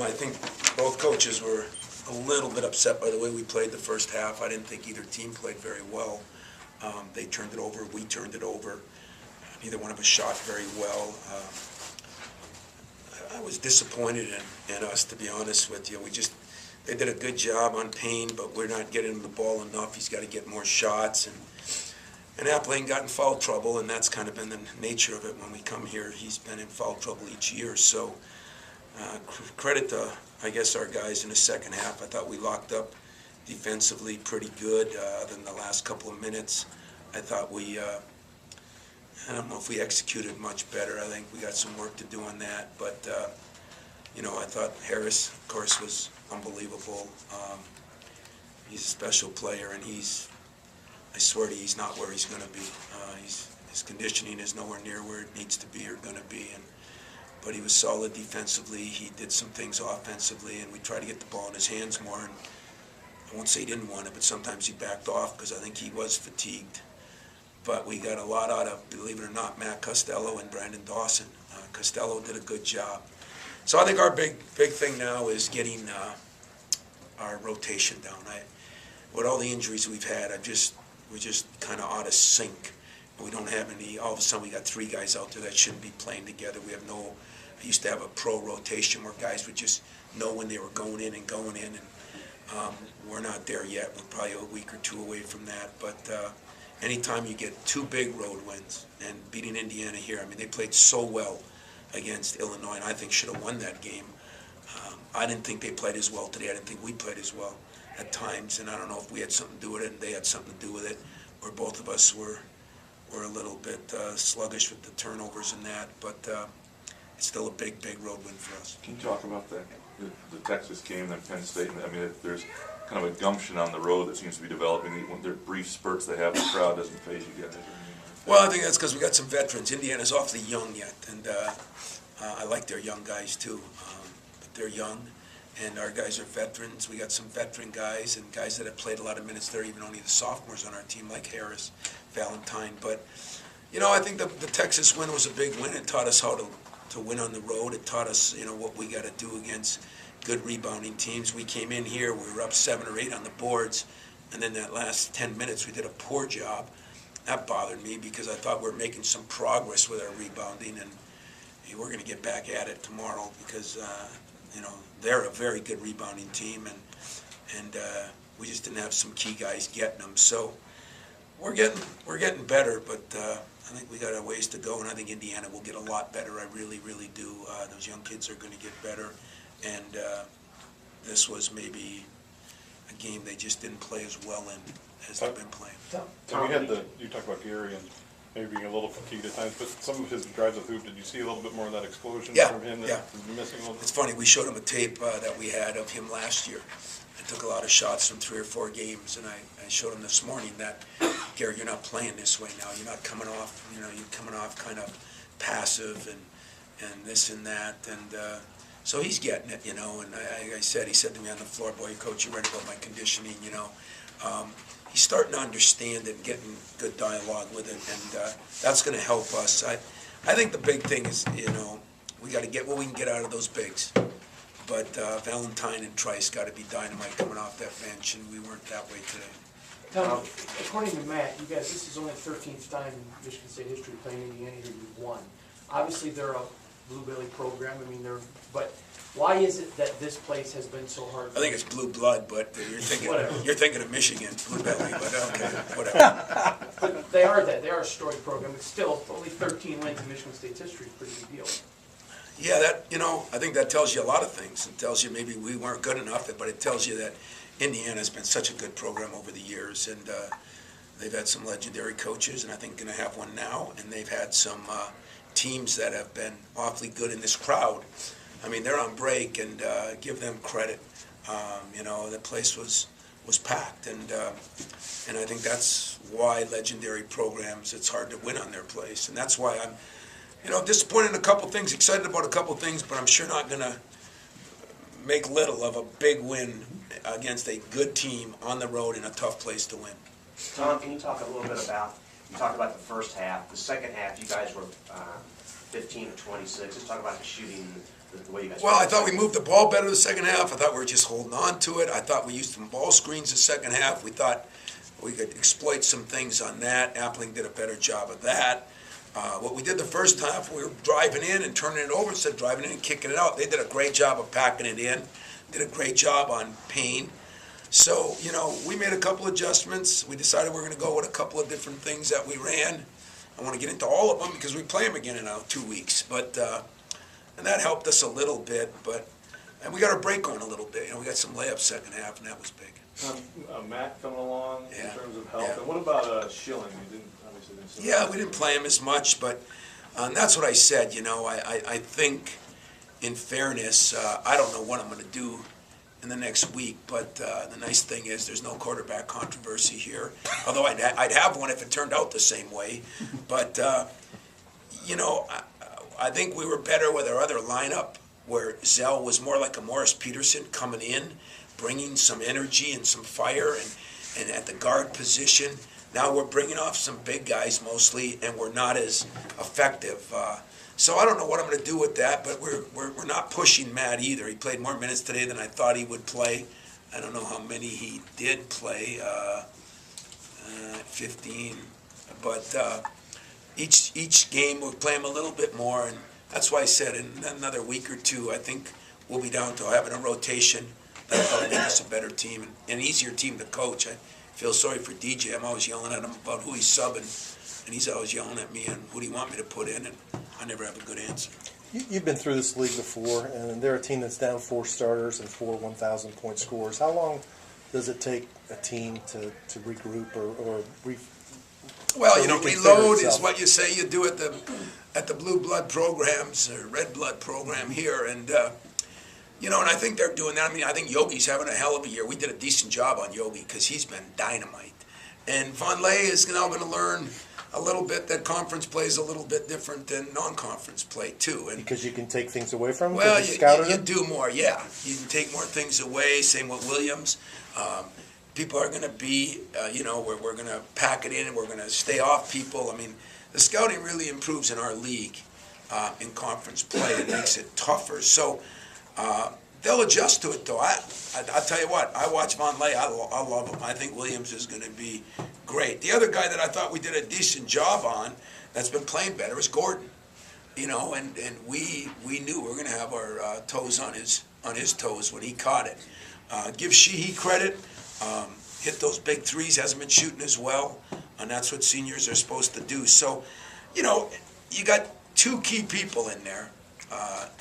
I think both coaches were a little bit upset by the way we played the first half. I didn't think either team played very well. They turned it over, we turned it over. Neither one of us shot very well. I was disappointed in us, to be honest with you. They did a good job on Payne, but we're not getting him the ball enough. He's got to get more shots. And Appling got in foul trouble, and that's kind of been the nature of it when we come here. He's been in foul trouble each year. So credit to, I guess, our guys in the second half. I thought we locked up defensively pretty good other than the last couple of minutes. I thought I don't know if we executed much better. I think we got some work to do on that. But, I thought Harris, of course, was unbelievable. He's a special player, and I swear to you, he's not where he's going to be. His conditioning is nowhere near where it needs to be or going to be. But he was solid defensively. He did some things offensively, and we tried to get the ball in his hands more. And I won't say he didn't want it, but sometimes he backed off because I think he was fatigued. But we got a lot out of, believe it or not, Matt Costello and Brandon Dawson. Costello did a good job. So I think our big thing now is getting our rotation down. With all the injuries we've had, we're just kind of out of sync. We don't have any. All of a sudden, we got three guys out there that shouldn't be playing together. I used to have a pro rotation where guys would just know when they were going in, and we're not there yet. We're probably a week or two away from that, but. Anytime you get two big road wins and beating Indiana here, they played so well against Illinois, and I think should have won that game. I didn't think they played as well today. I didn't think we played as well at times, and I don't know if we had something to do with it and they had something to do with it, or both of us were a little bit sluggish with the turnovers and that, but it's still a big road win for us. Can you talk about the Texas game, then Penn State? There's kind of a gumption on the road that seems to be developing. When there are brief spurts they have, the crowd doesn't phase you guys. Well, I think that's because we got some veterans. Indiana's awfully young yet, and I like their young guys too. But they're young, and our guys are veterans. We got some veteran guys and guys that have played a lot of minutes. They're even only the sophomores on our team, like Harris, Valentine. But I think the Texas win was a big win. It taught us how to win on the road. It taught us what we got to do against good rebounding teams. We came in here, we were up 7 or 8 on the boards, and then that last 10 minutes we did a poor job. That bothered me because I thought we were making some progress with our rebounding, and we're going to get back at it tomorrow because they're a very good rebounding team, and we just didn't have some key guys getting them. So we're getting better, but I think we got a ways to go, and I think Indiana will get a lot better. I really do. Those young kids are going to get better. And this was maybe a game they just didn't play as well in as they've been playing. You talk about Gary and maybe being a little fatigued at times, but some of his drives of hoop, did you see a little bit more of that explosion from him that was missing a little bit? It's funny, we showed him a tape that we had of him last year. I took a lot of shots from 3 or 4 games, and I showed him this morning that, Gary, you're not playing this way now. You're not coming off, you're coming off kind of passive and this and that, and so he's getting it, and he said to me on the floor, boy, coach, you're right about my conditioning, he's starting to understand and getting good dialogue with it, and that's going to help us. I think the big thing is, we got to get what we can get out of those bigs, but Valentine and Trice got to be dynamite coming off that bench, and we weren't that way today. Tom, according to Matt, you guys, this is only the 13th time in Michigan State history playing Indiana here you've won. Obviously, they're a Blue Belly program. But why is it that this place has been so hard? I think it's blue blood, but you're thinking of Michigan, Blue Belly, but okay, whatever. But they are that. They are a storied program. It's still only 13 wins in Michigan State's history. It's a pretty big deal. Yeah, I think that tells you a lot of things. It tells you maybe we weren't good enough, but it tells you that Indiana's been such a good program over the years, and they've had some legendary coaches, and I think going to have one now, and they've had some teams that have been awfully good in this crowd. They're on break, and give them credit. The place was packed, and I think that's why legendary programs, it's hard to win on their place, and that's why I'm, disappointed in a couple things, excited about a couple things, but I'm sure not going to make little of a big win against a good team on the road in a tough place to win. Tom, can you talk a little bit about, you talked about the first half, the second half you guys were 15 of 26. Let's talk about the shooting the way you guys? Well, I thought we moved the ball better the second half. I thought we were just holding on to it. I thought we used some ball screens the second half. We thought we could exploit some things on that. Appling did a better job of that. What we did the first half, we were driving in and turning it over instead of driving in and kicking it out. They did a great job of packing it in. Did a great job on Payne. So, we made a couple adjustments. We decided we're going to go with a couple of different things that we ran. I want to get into all of them because we play them again in 2 weeks. But and that helped us a little bit. And we got our break going a little bit. We got some layups second half, and that was big. Matt coming along in Yeah. terms of health. Yeah. And what about Schilling? We obviously didn't see Yeah, him. we didn't play him as much, but that's what I said. I think, in fairness, I don't know what I'm going to do in the next week, but the nice thing is there's no quarterback controversy here. Although I'd have one if it turned out the same way. But I think we were better with our other lineup, where Zell was more like a Morris Peterson coming in, bringing some energy and some fire, and at the guard position. Now we're bringing off some big guys mostly, and we're not as effective. So I don't know what I'm going to do with that, but we're not pushing Matt either. He played more minutes today than I thought he would play. I don't know how many he did play, 15. But each game we'll play him a little bit more, and that's why I said in another week or two, I think we'll be down to having a rotation. That'll probably make us a better team and an easier team to coach. I feel sorry for DJ. I'm always yelling at him about who he's subbing, and he's always yelling at me and who do you want me to put in, and I never have a good answer. You've been through this league before, and they're a team that's down 4 starters and 4 1,000-point scores. How long does it take a team to regroup or Well, so reload reconfigure is itself? what you say you do at the blue blood programs or red blood program here, and and I think they're doing that. I mean, I think Yogi's having a hell of a year. We did a decent job on Yogi because he's been dynamite, and Von Lay is now going to learn a little bit that conference play is a little bit different than non-conference play too, and because you can take things away from them? well, because you scouted you them? do more, yeah. You can take more things away. Same with Williams. People are going to be, we're going to pack it in and we're going to stay off people. I mean, the scouting really improves in our league in conference play. It makes it tougher. So they'll adjust to it, though. I'll tell you what, I watch Von Lay. I love him. I think Williams is going to be great. The other guy that I thought we did a decent job on that's been playing better is Gordon. And we knew we were going to have our toes on his toes when he caught it. Give Sheehy credit. Hit those big threes, hasn't been shooting as well, and that's what seniors are supposed to do. So, you got 2 key people in there,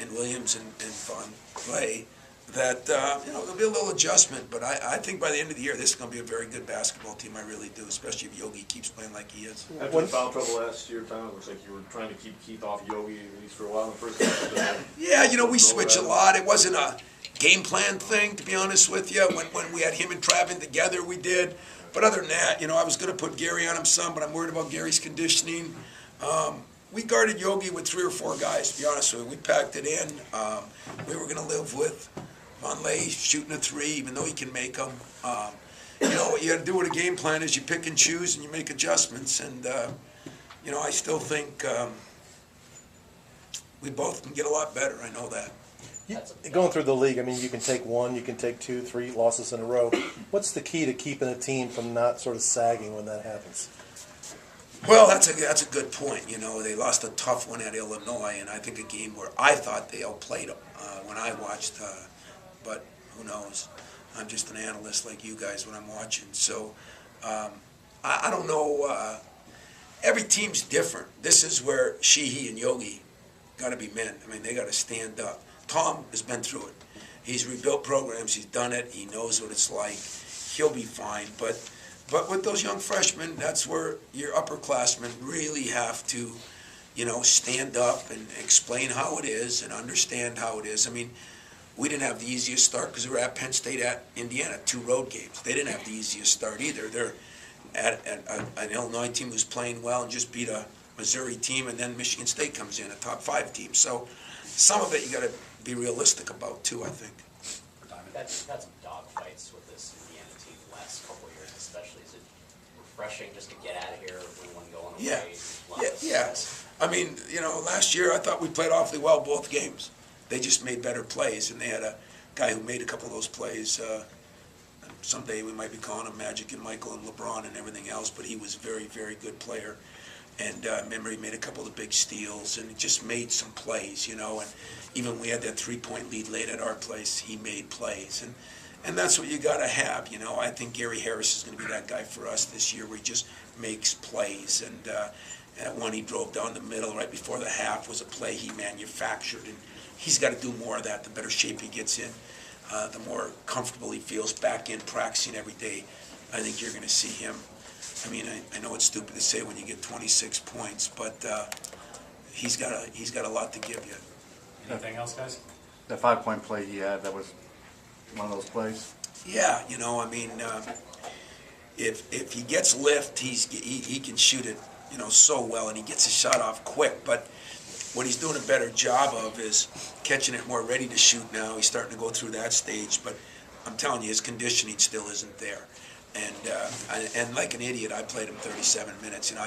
in Williams and Von Lay, that, there'll be a little adjustment, but I think by the end of the year, this is going to be a very good basketball team. I really do, especially if Yogi keeps playing like he is. After the foul trouble last year, Tom, it looks like you were trying to keep Keith off Yogi at least for a while in the first half. Yeah, we switch a lot. It wasn't a game plan thing, to be honest with you. When we had him and Travin together, we did. But other than that, I was going to put Gary on him some, but I'm worried about Gary's conditioning. We guarded Yogi with 3 or 4 guys, to be honest with you. We packed it in. We were going to live with Von Lay shooting a 3, even though he can make them. What you got to do with a game plan is you pick and choose and you make adjustments. And, I still think we both can get a lot better. I know that. Going through the league, I mean, you can take 1, you can take 2, 3 losses in a row. What's the key to keeping a team from not sort of sagging when that happens? Well, that's a good point. They lost a tough one at Illinois, and I think a game where I thought they outplayed them when I watched. But who knows? I'm just an analyst like you guys when I'm watching. So I don't know. Every team's different. This is where Sheehy and Yogi got to be men. I mean, they got to stand up. Tom has been through it. He's rebuilt programs. He's done it. He knows what it's like. He'll be fine. But with those young freshmen, that's where your upperclassmen really have to, stand up and explain how it is and understand how it is. I mean, we didn't have the easiest start because we were at Penn State, at Indiana, 2 road games. They didn't have the easiest start either. They're at an Illinois team who's playing well and just beat a Missouri team, and then Michigan State comes in, a top 5 team. So some of it you got to be realistic about too, I think. Had some dog fights with this Indiana team the last couple of years, especially. Is it refreshing just to get out of here, win one going away? Yeah. I mean, last year I thought we played awfully well both games. they just made better plays, and they had a guy who made a couple of those plays. Someday we might be calling him Magic and Michael and LeBron and everything else, but he was a very, very good player. And remember, he made a couple of big steals, and he just made some plays, you know. And even when we had that 3-point lead late at our place, he made plays. And that's what you got to have, you know. I think Gary Harris is going to be that guy for us this year, where he just makes plays. And one he drove down the middle right before the half was a play he manufactured. And he's got to do more of that. The better shape he gets in, the more comfortable he feels back in practicing every day. I think you're going to see him. I mean, I know it's stupid to say when you get 26 points, but he's got a lot to give you. Anything else, guys? That 5-point play he had, that was one of those plays? Yeah, you know, I mean, if he gets lift, he can shoot it, you know, so well, and he gets his shot off quick. But what he's doing a better job of is catching it more ready to shoot now. He's starting to go through that stage, but I'm telling you, his conditioning still isn't there. And like an idiot, I played him 37 minutes. You know,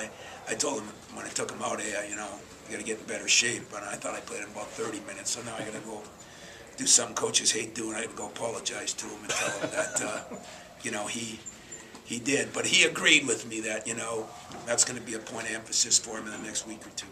I told him when I took him out, hey, you know, you got to get in better shape. But I thought I played him about 30 minutes, so now I got to go do something coaches hate doing. I got to go apologize to him and tell him that, you know, he did. But he agreed with me that, you know, that's going to be a point of emphasis for him in the next week or two.